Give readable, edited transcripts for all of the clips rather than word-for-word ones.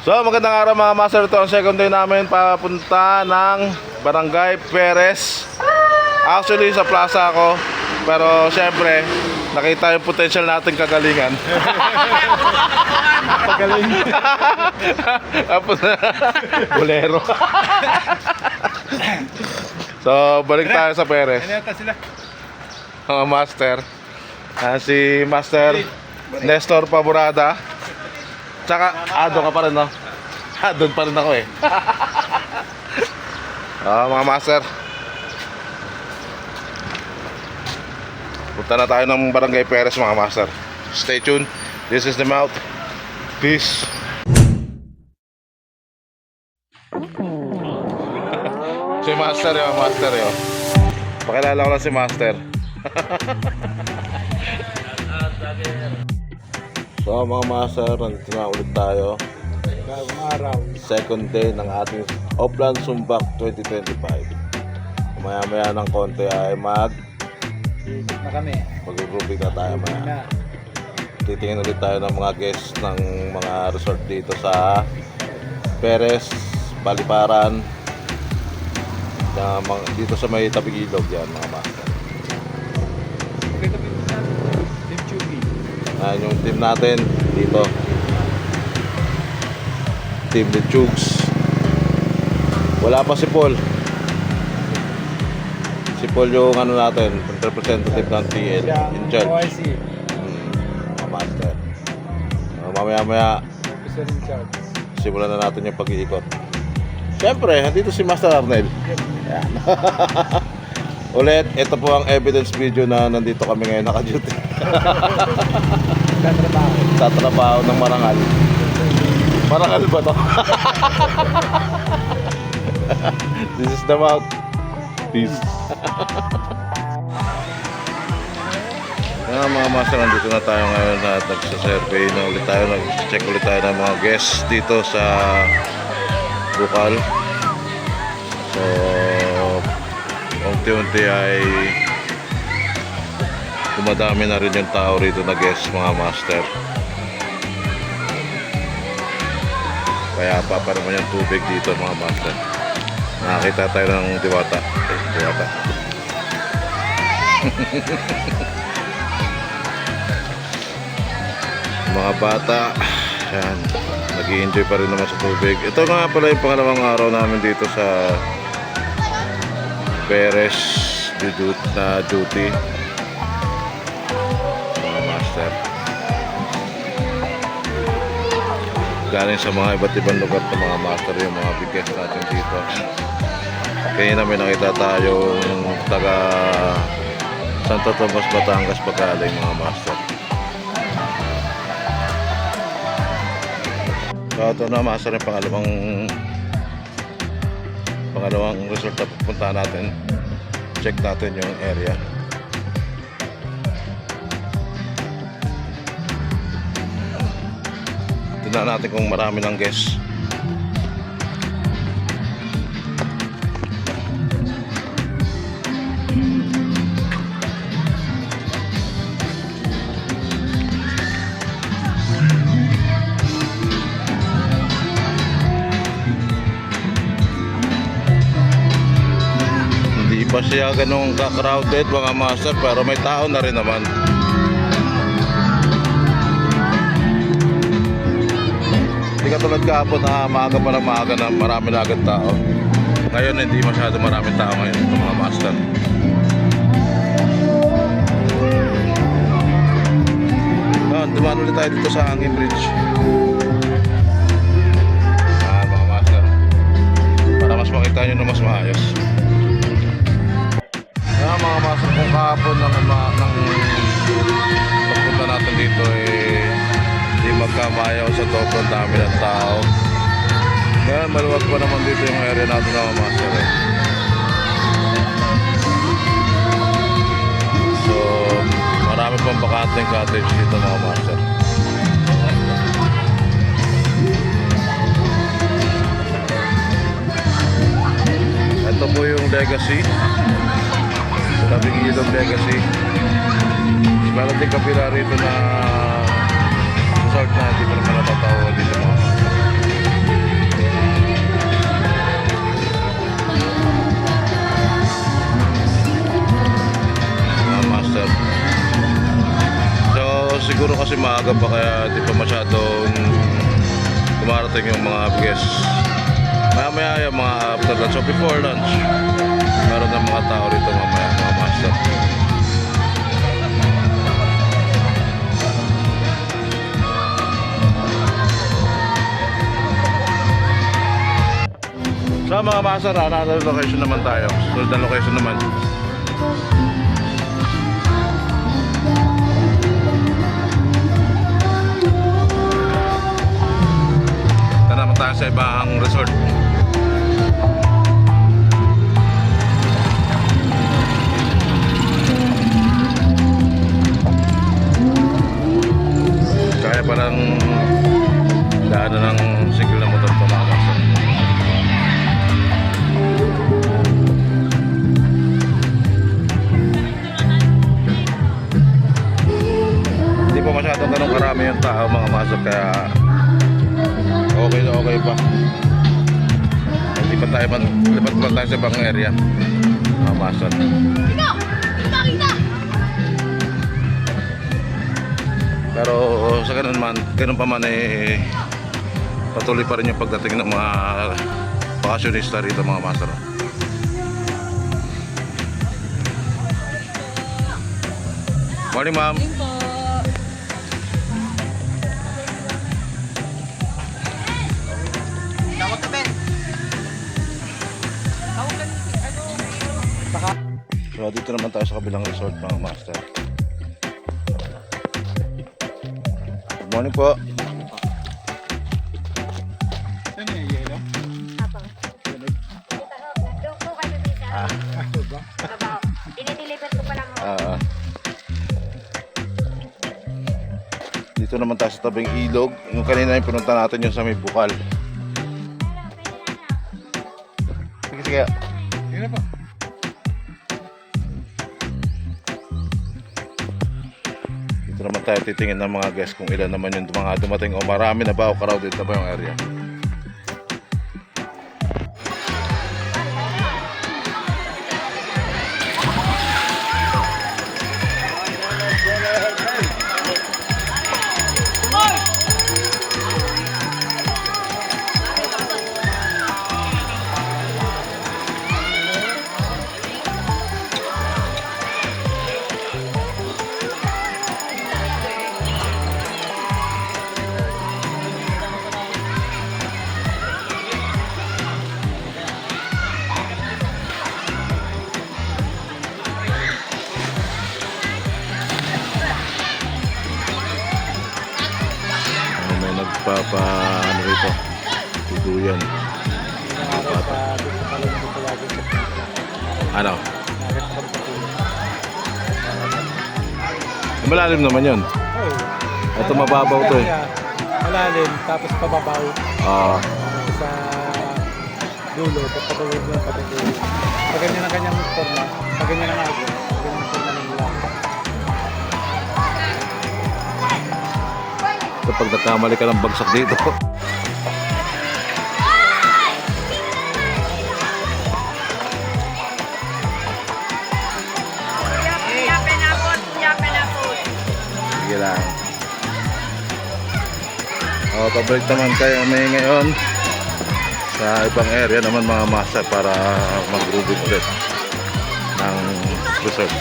So magandang araw mga master, ito ang second day namin papunta ng Barangay Perez. Actually sa plaza ako, pero syempre nakita yung potential nating kagalingan. Pagaling. Bolero. So balik tayo sa Perez. Ano yata sila? Mga master, si Master Nestor Paborada. Tsaka, doon ka pa rin, no? Doon pa rin ako eh. Mga master, punta na tayo ng Barangay Perez mga master. Stay tuned. This is the mouth. Peace. Si master yun, master yun. Pakilala ko lang si master. So mga master, nandito na ulit tayo. Bagong araw. Second day ng ating Oplan Sumbak 2025. Maya-maya ng konti ay Ikot na kami. mag-grouping na tayo maya. Na. Titingin ulit tayo ng mga guests ng mga resort dito sa Perez, Baliparan, dito sa may tabing ilog yan mga master. Maganda pa yung Team Chugi. Yung team natin dito, Team The Chugs. Wala pa si Paul. Si Paul yung ano natin, representative ng TL in charge. OIC. Master. Mamaya-maya Officer in charge. simulan na natin yung pag-iikot. Siyempre, nandito si Master Arnel. Yan. Ulit, ito po ang evidence video na nandito kami ngayon naka-duty. Tatrabaho. Tatrabaho ng Marangal. Marangal ba to? This is the mouth. Peace. Yan mga master, nandito na tayo ngayon at nagsa-survey na ulit tayo. Nag-check ulit tayo ng mga guests dito sa Bukal. So unti-unti ay dumadami na rin yung tao rito na guests mga master. Kaya pa naman yung tubig dito mga master. Nakakita tayo ng diwata. Diwata. Mga bata, yan, nag-i-enjoy pa rin naman sa tubig. Ito nga pala yung pangalawang araw namin dito sa Perez na duty mga master. Galing sa mga iba't ibang lugar ng mga master yung mga bigas natin dito. Kaya namin nakita tayong taga Santo Tomas, Batangas pagaling mga master. So ito na master yung pangalawang resort na pupunta natin. Check natin yung area. Tignan natin kung marami ng guests. Hindi pa siya ganun ka-crowded mga master, pero may tao na rin naman. Hindi katulad kahapon na maaga pa ng maaga na marami na agad tao. Ngayon hindi masyado maraming tao ngayon ito mga master. Dumaan ulit tayo dito sa Hanging Bridge. Mga master, para mas makita nyo na mas maayos. Mga master, kung kahapon ng pagpunta natin dito hindi magkamayaw sa sobrang dami ng tao. Ngayon maluwag pa naman dito yung area natin mga master. So marami pang bakanteng cottage dito mga master. Ito po yung Legacy, tabing ilog Legacy. Meron din kapila rito na resort na hindi pa naman natatawag dito mga Siguro kasi maaga pa kaya di pa masyadong dumarating yung mga guests. Maya-maya yung mga after lunch. So before lunch, meron ng mga tao rito mamaya, mga master. Sa mga master, another location naman tayo. Sunod na location naman. Ito naman tayo sa ibang resort. Kaya parang daanan ng single na motor pa mga master. Hindi pa masyadong ganun karami yung tao mga master, kaya okay na okay pa. Lipat pa tayo sa ibang area mga master. Pero sa ganun pa man eh, patuloy pa rin yung pagdating ng mga bakasyonista rito mga master. Morning ma'am. Tawag ka, Ben. Tawag ka, So dito naman tayo sa kabilang resort mga master. Good morning po. Ano yung yelo? Doon po kayo dito. Ano ba? Trabaho. Dinideliver ko pa lang ho. Dito naman tayo sa tabing ilog. Yung kanina yung pinunta natin yung sa may bukal. Sige, sige. Yun na po. Dito naman tayo titingin ng mga guests kung ilan naman yung mga dumating o marami na ba o crowded na ba yung area. May ano rito, tutuyan. Dito pala nito palagi. Ano? Nakakit ko sa puno. Malalim naman yun. Oh. Ito mababaw to eh. Malalim, tapos pababaw. Ah, Sa dulo, papatuloy mo yung patuloy. Pag ganyan ang kanyang forma, pag ganyan ang agos, pag ganyan ang forma ng lang. kapag nagkamali ka ng bagsak dito. Sige lang. Pabalik naman tayo ngayon sa ibang area naman mga master para mag-revisit ng resort.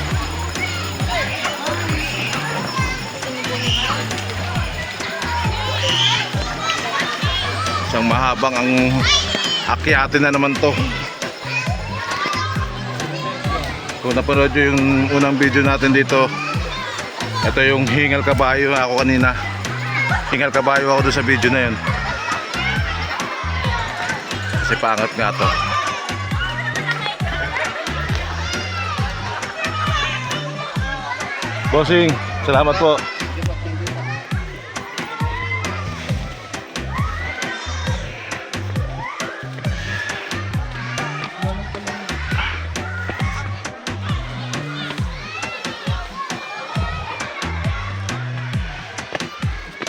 Isang mahabang ang akyatin na naman to. Kung napanood nyo yung unang video natin dito, ito yung hingal kabayo ako kanina. Hingal kabayo ako doon sa video na yun. Kasi pangat nga to. Bossing, salamat po.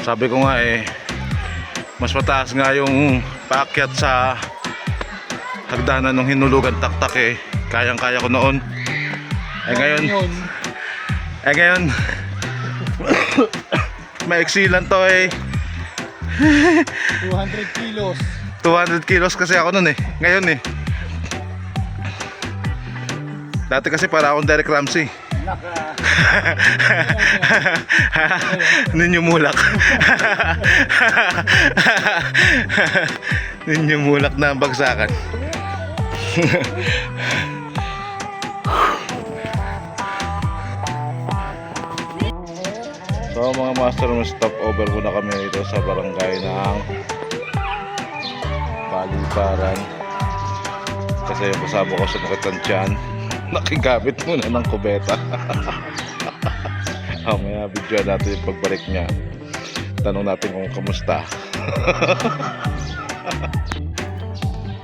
Sabi ko nga mas mataas nga yung paakyat sa hagdanan ng hinulugan taktak kayang-kaya ko noon. Ngayon maiksi lang to eh. 200 kilos. 200 kilos kasi ako nun eh. Ngayon eh. Dati kasi para akong Derek Ramsey. Ninyo mulak. Ninyo mulak na ang bagsakan. So mga master, stop over muna kami dito sa barangay ng Paliparan. Kasi yung kasama ko sa Nakatansyan, nakigamit muna ng kubeta. Mamaya video natin yung pagbalik niya. Tanong natin kung kamusta.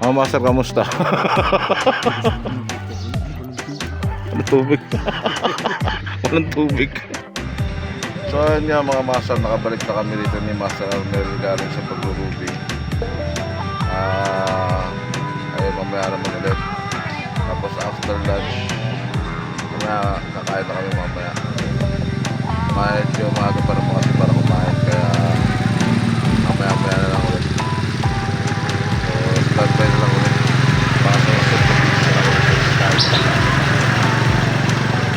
Mga master, kamusta? Walang tubig. Walang tubig. So ayun nga mga master, nakabalik na kami dito ni Master Arnel galing sa paglulubing. Ayun, mamaya naman ulit. Tapos after lunch, mamaya kakain na kami mamaya. Medyo maaga pa naman kasi para kumain, kaya mamaya na lang ulit. So stand by na lang ulit. Para sa mga na lang ulit.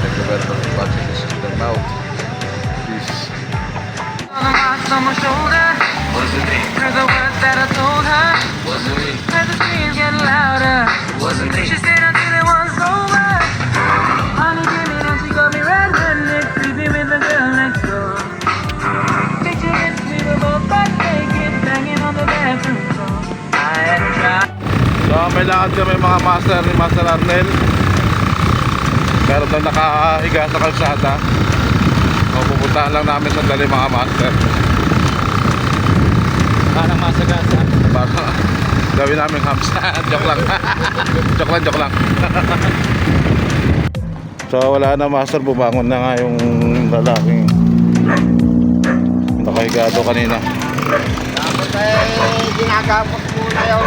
Thank you very much for watching this system out. Peace. On my shoulder, wasn't me. Heard the words that I told her, wasn't me. Heard the screams get louder, wasn't me. She stayed until it was over. Honey came in and she got me red-handed, sleeping with the girl next door. Picture it, we were both butt naked, banging on the bathroom floor. I had tried. So may lakad kami mga master ni Master Arnel. Pero na nakahiga sa kalsada. So pupuntahan lang namin sandali mga master. Parang masagasa. Para gawin namin hamsa. Joke lang. Joke lang. So wala na master, bumangon na nga yung lalaking nakahiga doon kanina. Tapos ginagawa ko muna yun.